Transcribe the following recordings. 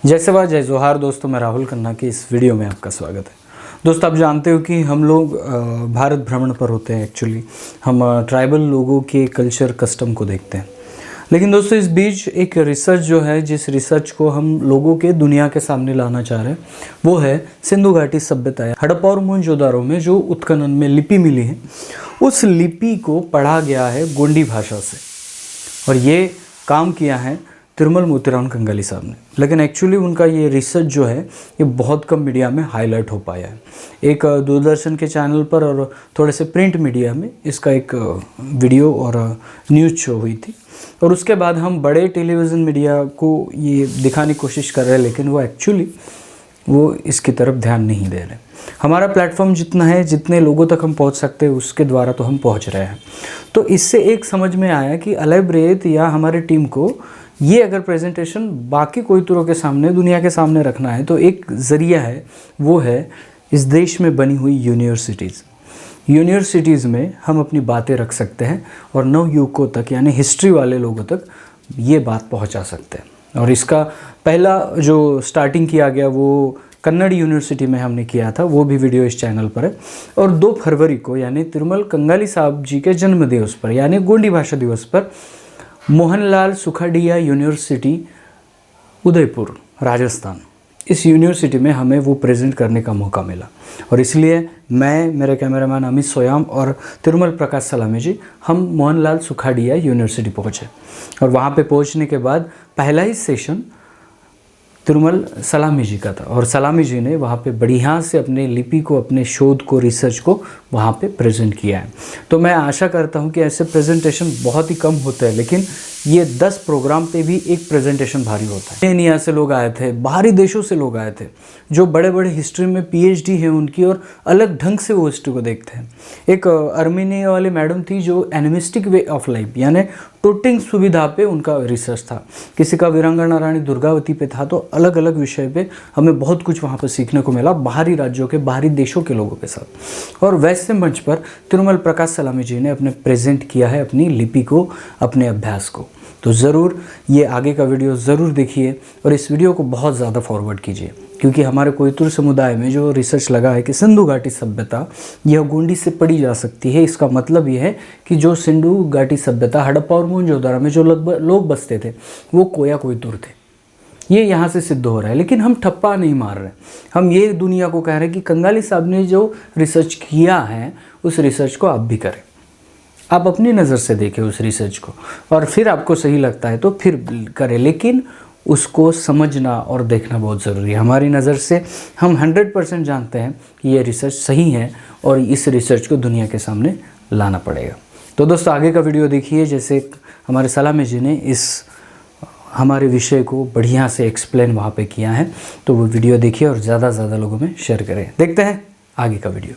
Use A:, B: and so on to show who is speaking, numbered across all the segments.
A: जय सेवा जय जोहार दोस्तों, मैं राहुल खन्ना की इस वीडियो में आपका स्वागत है। दोस्तों, आप जानते हो कि हम लोग भारत भ्रमण पर होते हैं। एक्चुअली हम ट्राइबल लोगों के कल्चर कस्टम को देखते हैं। लेकिन दोस्तों, इस बीच एक रिसर्च जो है, जिस रिसर्च को हम लोगों के दुनिया के सामने लाना चाह रहे हैं, वो है सिंधु घाटी सभ्यता। हड़प्पा और मोहनजोदारो में जो उत्खनन में लिपि मिली है, उस लिपि को पढ़ा गया है गोंडी भाषा से, और ये काम किया है तिरुमल मोतीराम कंगाली साहब ने। लेकिन एक्चुअली उनका ये रिसर्च जो है, ये बहुत कम मीडिया में हाईलाइट हो पाया है। एक दूरदर्शन के चैनल पर और थोड़े से प्रिंट मीडिया में इसका एक वीडियो और न्यूज़ शो हुई थी, और उसके बाद हम बड़े टेलीविज़न मीडिया को ये दिखाने की कोशिश कर रहे हैं, लेकिन वो एक्चुअली वो इसकी तरफ ध्यान नहीं दे रहे। हमारा प्लेटफॉर्म जितना है, जितने लोगों तक हम पहुंच सकते हैं, उसके द्वारा तो हम पहुंच रहे हैं। तो इससे एक समझ में आया कि अलैब्रेत या हमारी टीम को ये अगर प्रेजेंटेशन बाकी कोई तुरों के सामने, दुनिया के सामने रखना है, तो एक ज़रिया है, वो है इस देश में बनी हुई यूनिवर्सिटीज़ में हम अपनी बातें रख सकते हैं और नव युवकों तक, यानी हिस्ट्री वाले लोगों तक ये बात पहुंचा सकते हैं। और इसका पहला जो स्टार्टिंग किया गया वो कन्नड़ यूनिवर्सिटी में हमने किया था, वो भी वीडियो इस चैनल पर है। और 2 फरवरी को, यानी तिरुमल कंगाली साहब जी के जन्म दिवस पर, यानी गोंडी भाषा दिवस पर, मोहनलाल सुखाड़िया यूनिवर्सिटी उदयपुर राजस्थान, इस यूनिवर्सिटी में हमें वो प्रेजेंट करने का मौका मिला। और इसलिए मैं, मेरे कैमरामैन अमित सोयाम और तिरुमल प्रकाश सलामी जी, हम मोहनलाल सुखाड़िया यूनिवर्सिटी पहुँचे। और वहाँ पे पहुँचने के बाद पहला ही सेशन तिरुमल सलामी जी का था, और सलामी जी ने वहाँ पे बढ़िया से अपने लिपि को, अपने शोध को, रिसर्च को वहाँ पे प्रेजेंट किया है। तो मैं आशा करता हूँ कि ऐसे प्रेजेंटेशन बहुत ही कम होते हैं, लेकिन ये 10 प्रोग्राम पे भी एक प्रेजेंटेशन भारी होता है। केन्या से लोग आए थे, बाहरी देशों से लोग आए थे, जो बड़े बड़े हिस्ट्री में PhD है उनकी, और अलग ढंग से वो हिस्ट्री को देखते हैं। एक अर्मेनिया वाली मैडम थी, जो एनिमिस्टिक वे ऑफ लाइफ, यानी टोटिंग सुविधा पे उनका रिसर्च था। किसी का वीरांगना रानी दुर्गावती पे था। तो अलग अलग विषय पे हमें बहुत कुछ वहाँ पर सीखने को मिला, बाहरी राज्यों के, बाहरी देशों के लोगों के साथ। और वैसे मंच पर तिरुमल प्रकाश सलामी जी ने अपने प्रेजेंट किया है अपनी लिपि को, अपने अभ्यास को। तो ज़रूर ये आगे का वीडियो ज़रूर देखिए, और इस वीडियो को बहुत ज़्यादा फॉरवर्ड कीजिए, क्योंकि हमारे कोयतुर समुदाय में जो रिसर्च लगा है कि सिंधु घाटी सभ्यता यह गोंडी से पढ़ी जा सकती है। इसका मतलब ये है कि जो सिंधु घाटी सभ्यता, हड़प्पा और मोहनजोदारो में जो लोग बसते थे, वो कोयतुर थे। ये यहाँ से सिद्ध हो रहा है। लेकिन हम ठप्पा नहीं मार रहे, हम ये दुनिया को कह रहे हैं कि कंगाली साहब ने जो रिसर्च किया है, उस रिसर्च को आप भी करें। आप अपनी नज़र से देखें उस रिसर्च को, और फिर आपको सही लगता है तो फिर करें, लेकिन उसको समझना और देखना बहुत ज़रूरी है। हमारी नज़र से हम 100% जानते हैं कि ये रिसर्च सही है, और इस रिसर्च को दुनिया के सामने लाना पड़ेगा। तो दोस्तों, आगे का वीडियो देखिए। जैसे हमारे सलामी जी ने इस हमारे विषय को बढ़िया से एक्सप्लेन वहाँ पे किया है, तो वो वीडियो देखिए और ज़्यादा से ज़्यादा लोगों में शेयर करें। देखते हैं आगे का वीडियो।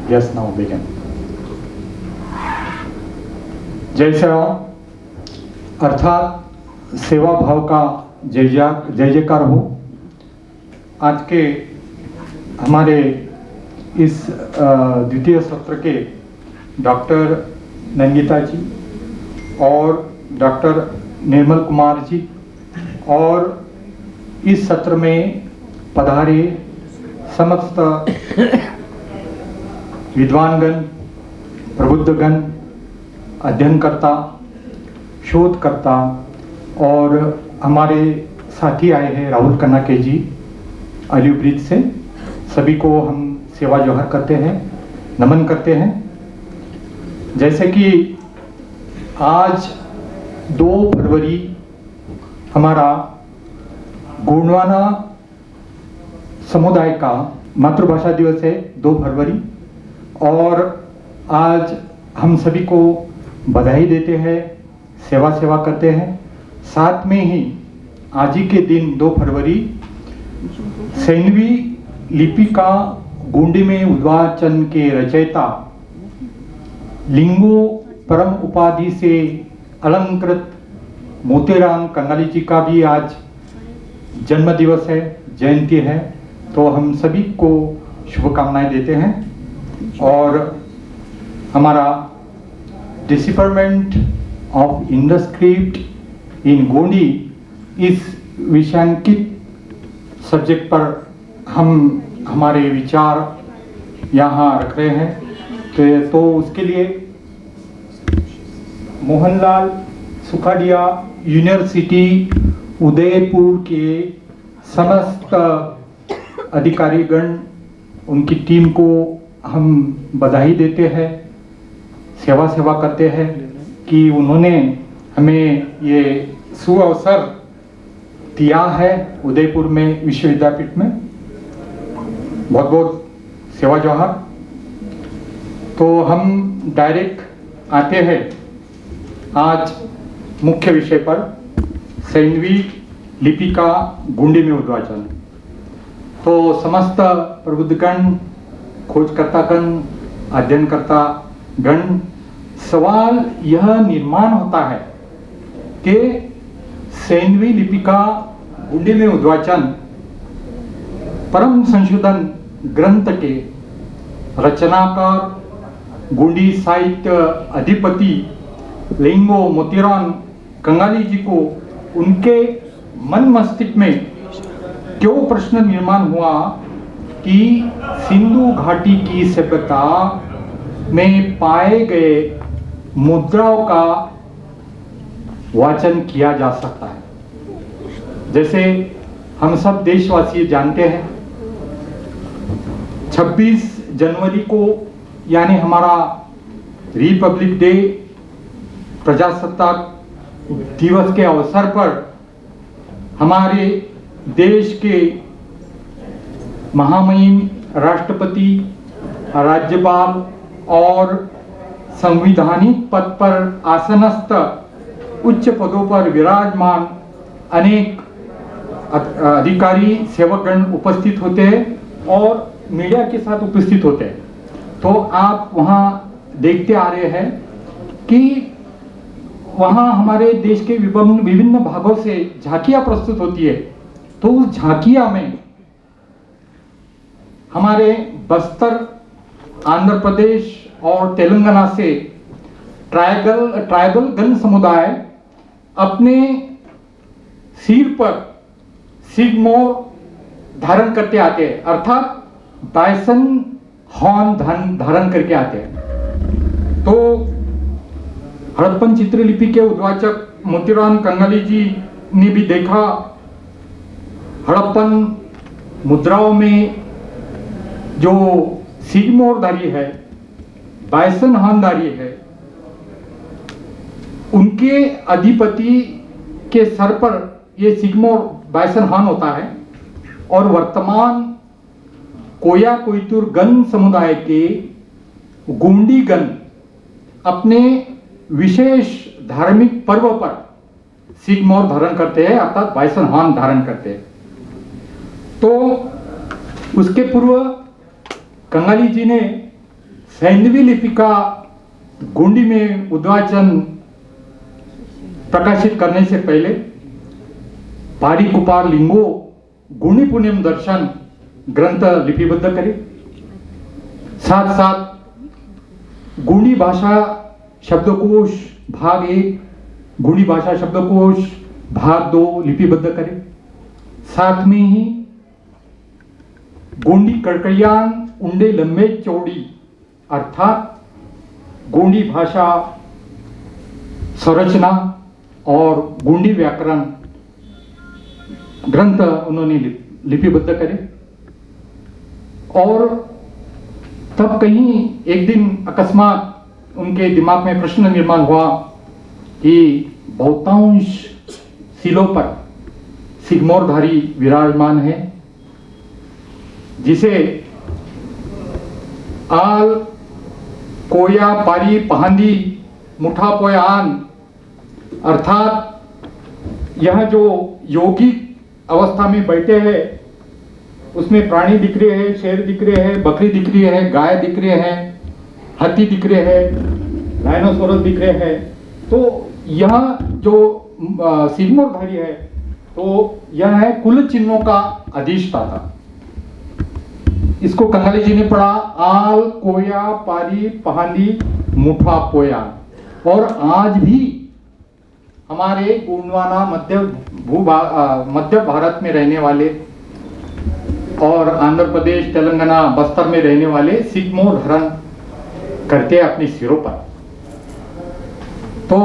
B: Yes, now begin. जय श्री राम, अर्थात सेवा भाव का जय जयकार हो। आज के हमारे इस द्वितीय सत्र के डॉक्टर नंदिता जी और डॉक्टर निर्मल कुमार जी, और इस सत्र में पधारे समस्त विद्वानगण, प्रबुद्धगण, अध्ययनकर्ता, शोधकर्ता, और हमारे साथी आए हैं राहुल खन्ना के जी अलीव ब्रिज से, सभी को हम सेवा जोहर करते हैं, नमन करते हैं। जैसे कि आज 2 फरवरी हमारा गोंडवाना समुदाय का मातृभाषा दिवस है, 2 फरवरी, और आज हम सभी को बधाई देते हैं, सेवा करते हैं। साथ में ही आज ही के दिन 2 फरवरी सैन्वी लिपि का गोंडी में उद्वाचन के रचयिता लिंगो परम उपाधि से अलंकृत मोतीराम कंगाली जी का भी आज जन्म दिवस है, जयंती है। तो हम सभी को शुभकामनाएं देते हैं। और हमारा डिपार्टमेंट ऑफ इंडस्क्रिप्ट इन गोंडी इस विषयांकित सब्जेक्ट पर हम हमारे विचार यहाँ रख रहे हैं। तो उसके लिए मोहनलाल सुखाड़िया यूनिवर्सिटी उदयपुर के समस्त अधिकारीगण, उनकी टीम को हम बधाई देते हैं, सेवा करते हैं कि उन्होंने हमें ये सुअवसर दिया है उदयपुर में विश्वविद्यापीठ में। बहुत बहुत सेवा जोहार। तो हम डायरेक्ट आते हैं आज मुख्य विषय पर, सैन्वी लिपि का गोंडी में उद्वाचन। तो समस्त प्रबुद्धगण, खोजकर्तागण, अध्ययनकर्ता गण, सवाल यह निर्माण होता है कि सैन्वी लिपि का गोंडी में उद्वाचन परम संशोधन ग्रंथ के रचनाकार गोंडी साहित्य अधिपति लिंगो मोतीराम कंगाली जी को उनके मन मस्तिष्क में क्यों प्रश्न निर्माण हुआ कि सिंधु घाटी की सभ्यता में पाए गए मुद्राओं का वाचन किया जा सकता है। जैसे हम सब देशवासी जानते हैं, 26 जनवरी को यानी हमारा रिपब्लिक डे, प्रजासत्ताक दिवस के अवसर पर हमारे देश के महामहिम राष्ट्रपति, राज्यपाल और संवैधानिक पद पर आसनस्थ उच्च पदों पर विराजमान अनेक अधिकारी सेवकगण उपस्थित होते हैं और मीडिया के साथ उपस्थित होते हैं। तो आप वहाँ देखते आ रहे हैं कि वहाँ हमारे देश के विभिन्न भागों से झांकियाँ प्रस्तुत होती है। तो उस झांकियाँ में हमारे बस्तर, आंध्र प्रदेश और तेलंगाना से ट्राइबल गण समुदाय अपने सिर पर सिगमोर धारण करते आते हैं, अर्थात बाइसन हॉर्न धारण करके आते हैं। तो हड़प्पन चित्रलिपि के उद्वाचक मोतीराम कंगाली जी ने भी देखा, हड़प्पन मुद्राओं में जो सिगमोरधारी है, बाइसन हॉर्नधारी है, उनके अधिपति के सर पर ये सिगमोर बाइसन हॉर्न होता है। और वर्तमान कोया कोयतुर गण समुदाय के गोंडी गण अपने विशेष धार्मिक पर्व पर सिगमोर धारण करते हैं, अर्थात बाइसन हॉर्न धारण करते हैं। तो उसके पूर्व कंगाली जी ने सैन्वी लिपि का गोंडी में उद्वाचन प्रकाशित करने से पहले पारी कुपार लिंगो गुणी पुण्यम दर्शन ग्रंथ लिपिबद्ध करे। साथ साथ गोंडी भाषा शब्दकोश भाग 1, गोंडी भाषा शब्दकोश भाग 2 लिपिबद्ध करे। साथ में ही गोंडी कड़कड़ियान उंडे लंबे चौड़ी अर्थात गोंडी भाषा संरचना और गोंडी व्याकरण ग्रंथ उन्होंने लिपिबद्ध करे। और तब कहीं एक दिन अकस्मात उनके दिमाग में प्रश्न निर्माण हुआ कि बहुतांश शिलों पर सिगमोरधारी विराजमान है, जिसे आल, कोया, पारी, पहांदी, मुठा पोयान अर्थात यह जो योगिक अवस्था में बैठे हैं उसमें प्राणी दिख रहे हैं, शेर दिख रहे हैं, बकरी दिख रही है, गाय दिख रहे हैं, हाथी दिख रहे हैं, डायनासोरस दिख रहे हैं। तो यह जो सिरमौरधारी है तो यह है कुल चिन्हों का अधिष्ठाता। इसको कंगाली जी ने पढ़ा आल कोया पारी पहाली मुठा पोया। और आज भी हमारे गोंडवाना मध्य भारत में रहने वाले और आंध्र प्रदेश तेलंगाना बस्तर में रहने वाले सिरमौर धारण करते हैं अपने सिरों पर। तो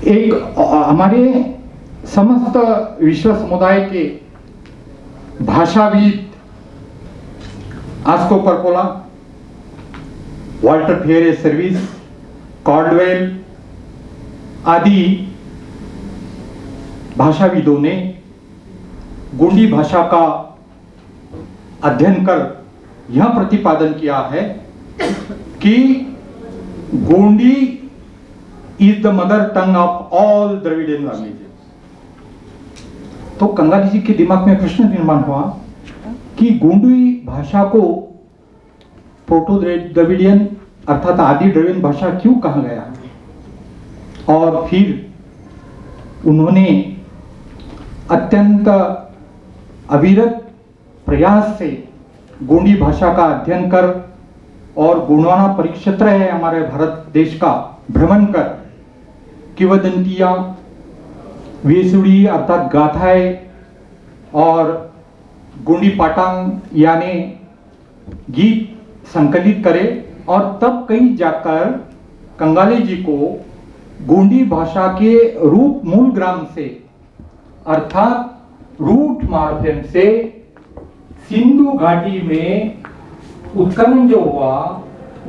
B: एक हमारे समस्त विश्व समुदाय के भाषाविद आस्को परपोला, वाल्टर फेरे सर्विस, कॉल्डवेल आदि भाषाविदों ने गोंडी भाषा का अध्ययन कर यह प्रतिपादन किया है कि Gondi is the mother tongue of all Dravidian languages. तो कंगाली जी के दिमाग में प्रश्न निर्माण हुआ कि गोंडी भाषा को प्रोटो द्रविडियन अर्थात आदि द्रविडियन भाषा क्यों कहा गया। और फिर उन्होंने अत्यंत अविरत प्रयास से गोंडी भाषा का अध्ययन कर और गोंडवाना परिक्षेत्र है हमारे भारत देश का भ्रमण कर किंवदंतियां, वेसुड़ी अर्थात गाथाएं और गोंडी पाटांग यानी गीत संकलित करे। और तब कहीं जाकर कंगाली जी को गोंडी भाषा के रूप मूल ग्राम से अर्थात रूट माध्यम से सिंधु घाटी में उत्खनन जो हुआ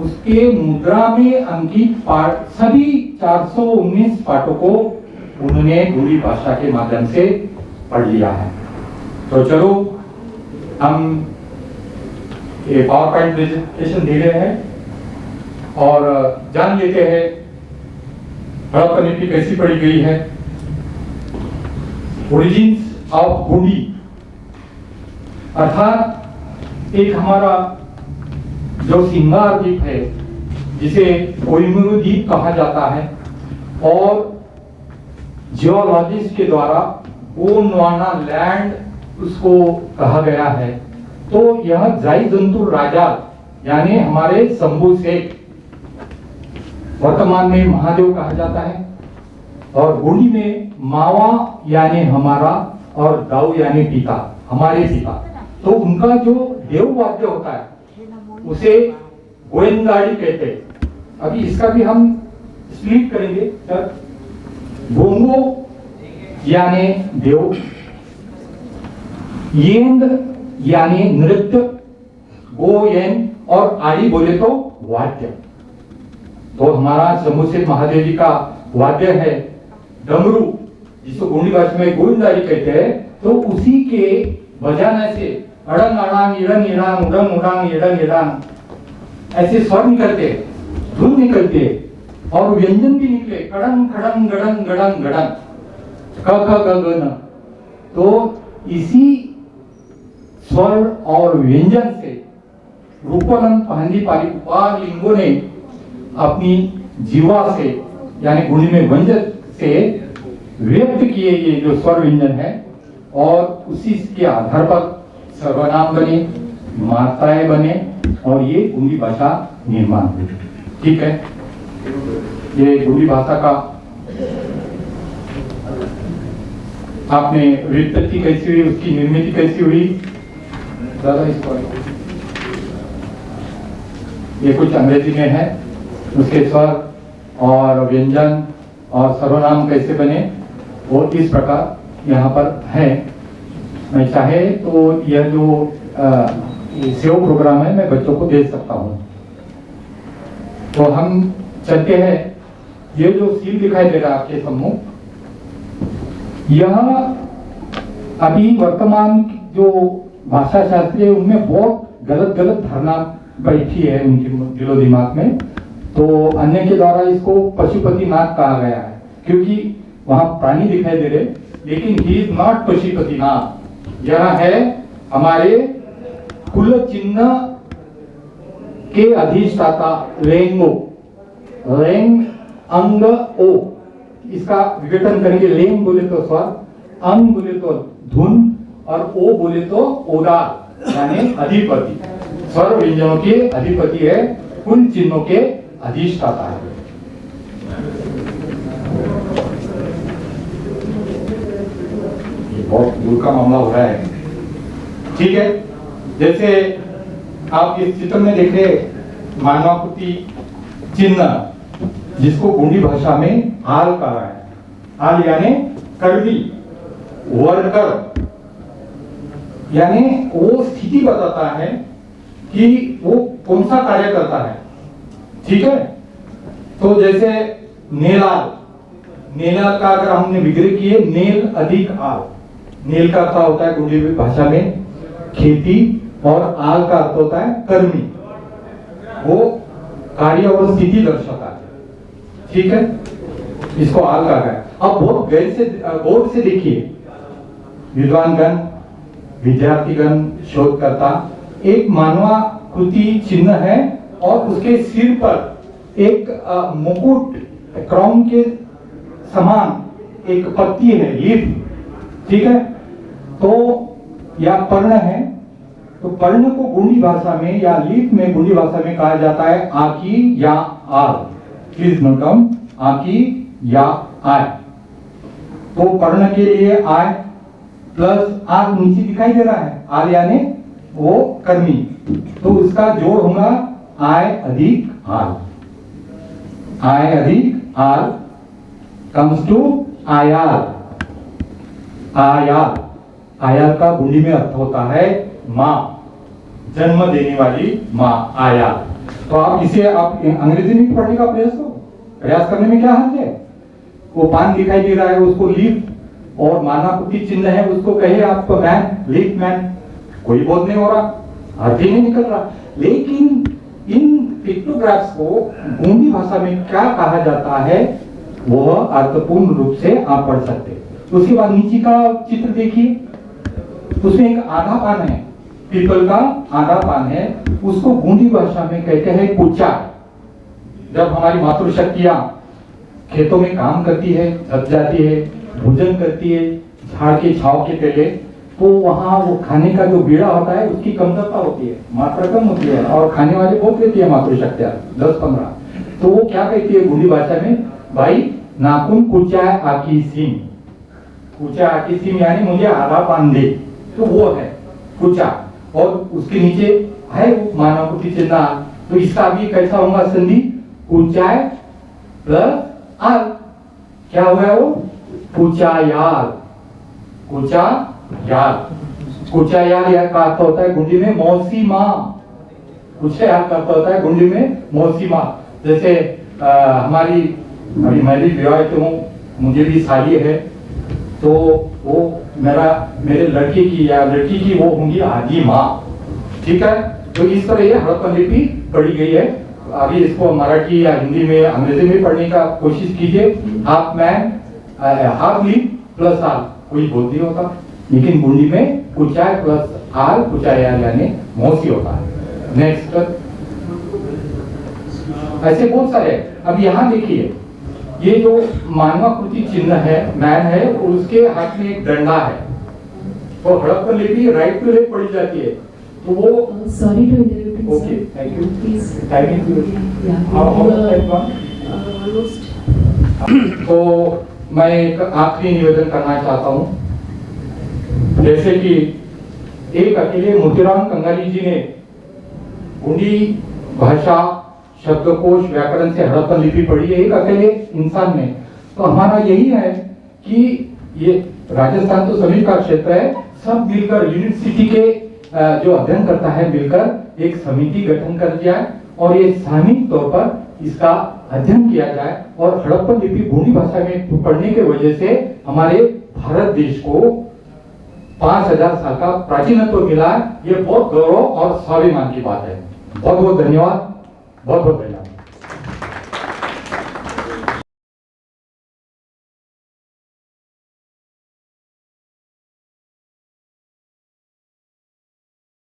B: उसके मुद्रा में अंकित पाठ सभी 419 पाठों को उन्होंने गोंडी भाषा के माध्यम से पढ़ लिया है। तो चलो हम ये पावर पॉइंट प्रेजेंटेशन दे रहे हैं और जान लेते हैं हड़प्पा लिपि कैसी पढ़ी गई है। ओरिजिन्स ऑफ गोंडी अर्थात एक हमारा जो सिंगार द्वीप है जिसे कोहिनूर द्वीप कहा जाता है और जियोलॉजिस्ट के द्वारा गोंडवाना लैंड उसको कहा गया है। तो यह जाईजंतुर राजा यानी हमारे शंभू शेख वर्तमान में महादेव कहा जाता है और गोंडी में मावा यानी हमारा और दाऊ यानी पिता हमारे पिता। तो उनका जो देव वाद्य होता है उसे गोविंदाड़ी कहते हैं। अभी इसका भी हम स्प्लिट करेंगे सर। बोंगो यानी देव, येंद यानी नृत्य, गोयन और आड़ी बोले तो वाद्य। तो हमारा शंभू शेख महादेव जी का वाद्य है डमरू जिसको गोंडी भाषा में गोविंदाड़ी कहते हैं। तो उसी के बजाने से अड़ंग अड़ांग इड़ंग इड़ांग उड़ंग उड़ांग इड़ंग इड़ांग ऐसे स्वर निकलते, धुन निकलते और व्यंजन भी निकले कड़ंग खड़ंग गड़ंग गड़ंग गड़ंग क ख ग ग न। तो इसी स्वर और व्यंजन से रूपानंद पहली पारिपाल लिंगों ने अपनी जीवा से यानी गोंडी में व्यंजन से व्यक्त किए ये जो स्वर व्यंजन है और उसी के आधार पर सर्वनाम बने, मात्राएं बने और ये गोंडी भाषा निर्माण हुई। ठीक है, ये गोंडी भाषा का आपने व्युत्पत्ति कैसी हुई, उसकी निर्मिति कैसी हुई, ज्यादा इसको ये कुछ अंग्रेजी में है, उसके स्वर और व्यंजन और सर्वनाम कैसे बने वो इस प्रकार यहाँ पर है। मैं चाहे तो यह जो सेव प्रोग्राम है मैं बच्चों को दे सकता हूँ। तो हम चलते हैं, ये जो सील दिखाई दे रहा है आपके सम्मुख, यह अभी वर्तमान जो भाषा शास्त्री है उनमें बहुत गलत धारणा बैठी है उनके दिलो दिमाग में तो अन्य के द्वारा इसको पशुपतिनाथ कहा गया है, क्योंकि वहां प्राणी दिखाई दे रहे, लेकिन ही इज नॉट पशुपतिनाथ। यह है हमारे कुल चिन्ह के अधिष्ठाता लेंगो, लेंग अंग ओ, इसका विघटन करेंगे। लेंग बोले तो स्वर, अंग बोले तो धुन, और ओ बोले तो ओदार, यानी अधिपति। स्वर व्यंजनों के अधिपति है, कुल चिन्हों के अधिष्ठाता है। बहुत दूर का मामला हो रहा है, ठीक है। जैसे आप इस चित्र में देखे मानवाकृति चिन्ह, जिसको गोंडी भाषा में हाल कहा है। हाल यानी कर्मी, वर्कर, यानी वो स्थिति बताता है कि वो कौन सा कार्य करता है, ठीक है। तो जैसे नेलाल, नेलाल का अगर हमने विग्रह किए, नेल अधिक आल, नेल का अर्थ होता है गोंडी भाषा में खेती, और आल का अर्थ होता है कर्मी, वो कार्य और स्थिति दर्शाता है, ठीक है। इसको आल कहा गया। अब बहुत गौर से देखिए, विद्वानगण, विद्यार्थीगण, शोधकर्ता, एक मानवाकृति चिन्ह है और उसके सिर पर एक मुकुट, क्राउन के समान एक पत्ती है, लीफ, ठीक है। तो या पर्ण है, तो पर्ण को गोंडी भाषा में या लीफ में गोंडी भाषा में कहा जाता है आकी या आल। प्लीज नोट डाउन, आकी या आय। तो पर्ण के लिए आय प्लस आल नीचे दिखाई दे रहा है, आल यानी वो कर्मी, तो उसका जोड़ होगा आय अधिक आल। आय अधिक आल कम्स टू आयाल। आयाल, आयाल का गोंडी में अर्थ होता है माँ, जन्म देने वाली माँ, आयाल। तो आप इसे आप अंग्रेजी में पढ़ने का प्रयास करने में क्या हर्ज है। वो पान दिखाई दे रहा है, उसको लीफ, और मानवाकृति चिन्ह है, उसको कहे आप मैन, लीफ मैन, कोई बोध नहीं हो रहा, अर्थ ही नहीं निकल रहा। लेकिन इन पिक्टोग्राफ्स को गोंडी भाषा में क्या कहा जाता है, वह अर्थपूर्ण रूप से आप पढ़ सकते हैं। उसके बाद नीचे का चित्र देखिए, उसमें एक आधा पान है, पीपल का आधा पान है, उसको गोंडी भाषा में कहते हैं कुचा। जब हमारी मातृशक्तियां खेतों में काम करती है, थक जाती है, भोजन करती है झाड़ के छांव के तले, तो वहां वो खाने का जो बीड़ा होता है उसकी कमतरता होती है, मात्रा कम होती है, और खाने वाले बहुत लेती है मातृशक्तियां 10-15। तो वो क्या कहती है गोंडी भाषा में, भाई नाखून कुचा आकी सीम, कुचा आकी सीम यानी मुझे आधा पान दे, तो वो है कुचा। और उसके नीचे है मानवाकृति चिन्ह, तो इसका भी कैसा होगा संधि, कुचाय प्लस आल, क्या हुआ वो, कुचायाल, कुचायाल। कुचायाल यह का अर्थ होता है गोंडी में मौसी माँ, कुचायाल का अर्थ होता है गोंडी में मौसी माँ। जैसे हमारी, अभी मैं भी विवाहित हूँ, मुझे भी साली है, तो वो मेरे लड़के की या लड़की की वो होंगी आधी माँ, ठीक है। तो इस तरह ये हड़प्पन लिपि पढ़ी गई है। अभी इसको मराठी या हिंदी में, अंग्रेजी में पढ़ने का कोशिश कीजिए। Half man, half leaf plus all, कोई बोध नहीं होता, लेकिन गोंडी में कुचाय प्लस आल, कुचायाल यानी मौसी होता है। नेक्स्ट, ऐसे बहुत सारे। अब यहाँ देखिए, ये जो मानवाकृति चिन्ह है, मैन है, और उसके हाथ में एक डंडा है, तो हड़प्पन लिपि राइट टू लेफ्ट पढ़ी जाती है, तो वो
C: sorry to interrupt,
B: okay, thank you,
C: please
B: thank you. तो मैं एक आखिरी निवेदन करना चाहता हूं। जैसे कि एक अकेले मोतीराम कंगाली जी ने गोंडी भाषा, शब्दकोश, व्याकरण से हड़प्पन लिपि पढ़ी है, एक अकेले इंसान ने। तो हमारा यही है कि ये राजस्थान तो सभी का क्षेत्र है, सब मिलकर यूनिवर्सिटी के जो अध्ययन करता है मिलकर एक समिति गठन कर दिया है, और ये सामूहिक तौर पर इसका अध्ययन किया जाए, और हड़प्पन लिपि गोंडी भाषा में पढ़ने के वजह से हमारे भारत देश को 5000 साल का प्राचीनत्व मिला है। ये बहुत गौरव और स्वाभिमान की बात है। बहुत बहुत धन्यवाद, बहुत बहुत धन्यवाद।